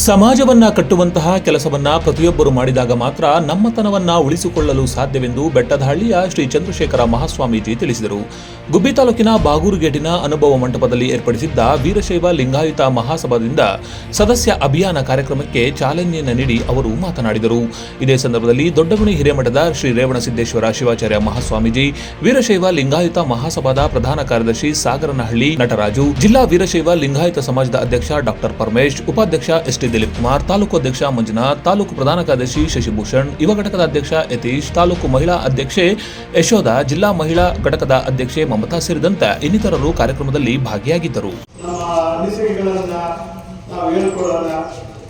ಸಮಾಜವನ್ನ ಕಟ್ಟುವಂತಹ ಕೆಲಸವನ್ನ ಪ್ರತಿಯೊಬ್ಬರು ಮಾಡಿದಾಗ ಮಾತ್ರ ನಮ್ಮತನವನ್ನ ಉಳಿಸಿಕೊಳ್ಳಲು ಸಾಧ್ಯವೆಂದು ಬೆಟ್ಟದಹಳ್ಳಿಯ ಶ್ರೀ ಚಂದ್ರಶೇಖರ ಮಹಾಸ್ವಾಮೀಜಿ ತಿಳಿಸಿದರು. ಗುಬ್ಬಿ ತಾಲೂಕಿನ ಬಾಗೂರು ಗೇಟಿನ ಅನುಭವ ಮಂಟಪದಲ್ಲಿ ಏರ್ಪಡಿಸಿದ್ದ ವೀರಶೈವ ಲಿಂಗಾಯತ ಮಹಾಸಭಾದಿಂದ ಸದಸ್ಯ ಅಭಿಯಾನ ಕಾರ್ಯಕ್ರಮಕ್ಕೆ ಚಾಲನೆಯನ್ನು ನೀಡಿ ಅವರು ಮಾತನಾಡಿದರು. ಇದೇ ಸಂದರ್ಭದಲ್ಲಿ ದೊಡ್ಡಗುಣಿ ಹಿರೇಮಠದ ಶ್ರೀ ರೇವಣಸಿದ್ದೇಶ್ವರ ಶಿವಾಚಾರ್ಯ ಮಹಾಸ್ವಾಮೀಜಿ, ವೀರಶೈವ ಲಿಂಗಾಯತ ಮಹಾಸಭಾದ ಪ್ರಧಾನ ಕಾರ್ಯದರ್ಶಿ ಸಾಗರನಹಳ್ಳಿ ನಟರಾಜು, ಜಿಲ್ಲಾ ವೀರಶೈವ ಲಿಂಗಾಯತ ಸಮಾಜದ ಅಧ್ಯಕ್ಷ ಡಾಕ್ಟರ್ ಪರಮೇಶ್, ಉಪಾಧ್ಯಕ್ಷ ಎಸ್ ಟಿ ದಿಲೀಪ್ ಕುಮಾರ್, ತಾಲೂಕು ಅಧ್ಯಕ್ಷ ಮಂಜುನಾಥ್, ತಾಲೂಕು ಪ್ರಧಾನ ಕಾರ್ಯದರ್ಶಿ ಶಶಿಭೂಷಣ್, ಯುವ ಘಟಕದ ಅಧ್ಯಕ್ಷ ಯತೀಶ್, ತಾಲೂಕು ಮಹಿಳಾ ಅಧ್ಯಕ್ಷೆ ಯಶೋಧ, ಜಿಲ್ಲಾ ಮಹಿಳಾ ಘಟಕದ ಅಧ್ಯಕ್ಷೆ ಮಮತಾ ಸೇರಿದಂತೆ ಇನ್ನಿತರರು ಕಾರ್ಯಕ್ರಮದಲ್ಲಿ ಭಾಗಿಯಾಗಿದ್ದರು. ನಮ್ಮ ಅನಿಸಿಕೆಗಳನ್ನ ನಾವು ಹೇಳ್ಕೊಳ್ಳೋಣ,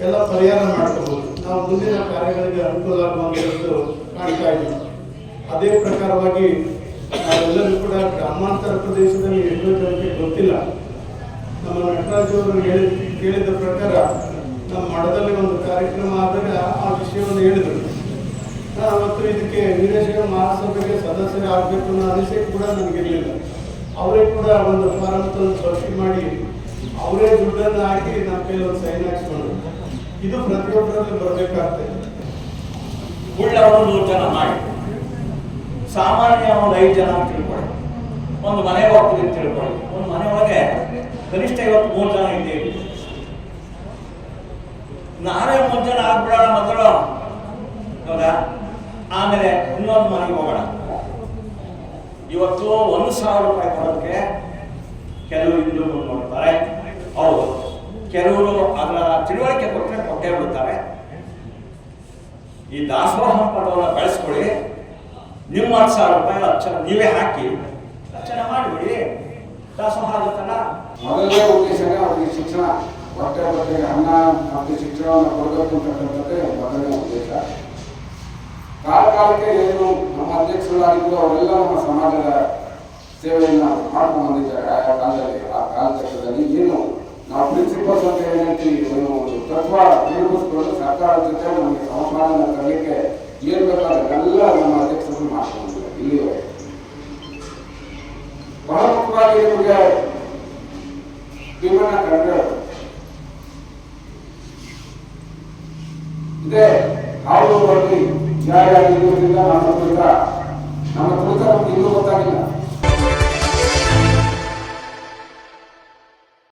ಎಲ್ಲ ಪರಿಹಾರ ಮಾಡ್ಕೋಬಹುದು. ನಾವು ಮುಂದಿನ ಕಾರ್ಯಗಳಿಗೆ ಅನುಕೂಲ ಆಗುವಂಥದ್ದು ಕಾಣ್ತಾ ಇದ್ದೀವಿ. ಅದೇ ಪ್ರಕಾರವಾಗಿ ನಾವೆಲ್ಲರೂ ಕೂಡ ಗ್ರಾಮಾಂತರ ಪ್ರದೇಶದಲ್ಲಿ ಎಷ್ಟೋ ಜನಕ್ಕೆ ಗೊತ್ತಿಲ್ಲ. ನಮ್ಮ ನಟರಾಜು ಅವರು ಕೇಳಿದ ಪ್ರಕಾರ ನಮ್ಮ ಮಠದಲ್ಲಿ ಒಂದು ಕಾರ್ಯಕ್ರಮ ಆದಾಗ ಆ ವಿಷಯವನ್ನು ಹೇಳಿದರು. ನಾನು ಅವತ್ತು ಇದಕ್ಕೆ ವೀರಶೈವ ಮಹಾಸಭೆಗೆ ಸದಸ್ಯರಾಗಬೇಕು ಅನ್ನೋ ಅನಿಸಿಕೆ ಕೂಡ ನನಗಿರಲಿಲ್ಲ. ಅವರೇ ಕೂಡ ಒಂದು ಫಾರಂ ತಂದು ಭರ್ತಿ ಮಾಡಿ ಅವರೇ ದುಡ್ಡನ್ನು ಹಾಕಿ ನಮ್ಮ ಕೈಲಿ ಒಂದು ಸೈನ್ ಹಾಕ್ಸ್ಕೊಂಡು, ಇದು ಪ್ರತಿಯೊಬ್ಬರಲ್ಲಿ ಬರಬೇಕಾಗ್ತದೆ. ಉಳ್ಳವರು 100 ಜನ ಮಾಡಿ, ಸಾಮಾನ್ಯ ಒಂದು 5 ಜನ ತಿಳ್ಕೊಳ್ಳಿ, ಒಂದು ಮನೆಗೆ ಹೋಗ್ತೀವಿ ತಿಳ್ಕೊಳ್ಳಿ. ಒಂದು ಮನೆ ಒಳಗೆ ಕನಿಷ್ಠ 53 ಜನ ಇದ್ದೇವೆ. ನಾವೇ 3 ಜನ ಆಗ್ಬಿಡೋಣ ಮೊದಲು, ಹೌದಾ? ಆಮೇಲೆ ಇನ್ನೊಂದು ಮನೆಗೆ ಹೋಗೋಣ. ಇವತ್ತು 1,000 ರೂಪಾಯಿ ಕೊಡೋದಕ್ಕೆ ಕೆಲವರು ಹಿಂದೂ ನೋಡ್ತಾರೆ. ಹೌದು, ಕೆಲವರು ಅದರ ತಿಳುವಳಿಕೆ ಕೊಟ್ಟೇ ಬಿಡುತ್ತಾರೆ. ಈ ದಾಸೋಹ ಪದವನ್ನು ಬೆಳೆಸ್ಕೊಳ್ಳಿ. ನಿಮ್ಮ 10,000 ರೂಪಾಯಿ ಅರ್ಚನೆ ನೀವೇ ಹಾಕಿ ಅರ್ಚನೆ ಮಾಡಿಬಿಡಿ, ದಾಸೋಹ ಆಗುತ್ತಲ್ಲ. ಮೊದಲನೇ ಉದ್ದೇಶನೇ ಅವರಿಗೆ ಶಿಕ್ಷಣ, ಹೊಟ್ಟೆಗೆ ಅನ್ನ ಮತ್ತು ಶಿಕ್ಷಣವನ್ನು ಕೊಡಬೇಕು ಅಂತಕ್ಕಂಥದ್ದೇ ಮೊದಲನೇ ಉದ್ದೇಶ. ಕಾಲಕ್ಕೆ ಏನು ನಮ್ಮ ಅಧ್ಯಕ್ಷರಾಗಿದ್ದು ಅವರೆಲ್ಲ ನಮ್ಮ ಸಮಾಜದ ಸೇವೆಯನ್ನು ಮಾಡ್ಕೊಂಡು ಬಂದಿದ್ದಾರೆ. ಆಯಾ ಕಾಲದಲ್ಲಿ, ಆ ಕಾಲಘಟ್ಟದಲ್ಲಿ ಏನು ನಾವು ಪ್ರಿನ್ಸಿಪಲ್ಸ್ ಅಂತ ಏನು ಹೇಳ್ತೀವಿ, ಒಂದು ತತ್ವ ನಿರ್ಮಿಸ್ಕೊಂಡು ಸರ್ಕಾರದ ಜೊತೆ ನಮಗೆ ಸಂವಾದನ ತರಲಿಕ್ಕೆ ಏನು ಬೇಕಾದೆಲ್ಲ ನಮ್ಮ ಅಧ್ಯಕ್ಷರು ಮಾಡ್ಕೊಂಡಿದ್ದಾರೆ. ಇಲ್ಲಿವರೆಗೆ ಬಹಳ ಮುಖ್ಯವಾಗಿ ನಿಮಗೆ ಭೀಮಣ್ಣ ಕಂಡ್ರೆ ಇದೇ ಹಾವುಗಳಲ್ಲಿ ಯಾರ್ಯಾರು ಇರುವುದರಿಂದ ನಮ್ಮ ಕುರಿತ ನಮ್ಗೆ ಇನ್ನೂ ಗೊತ್ತಾಗಿಲ್ಲ.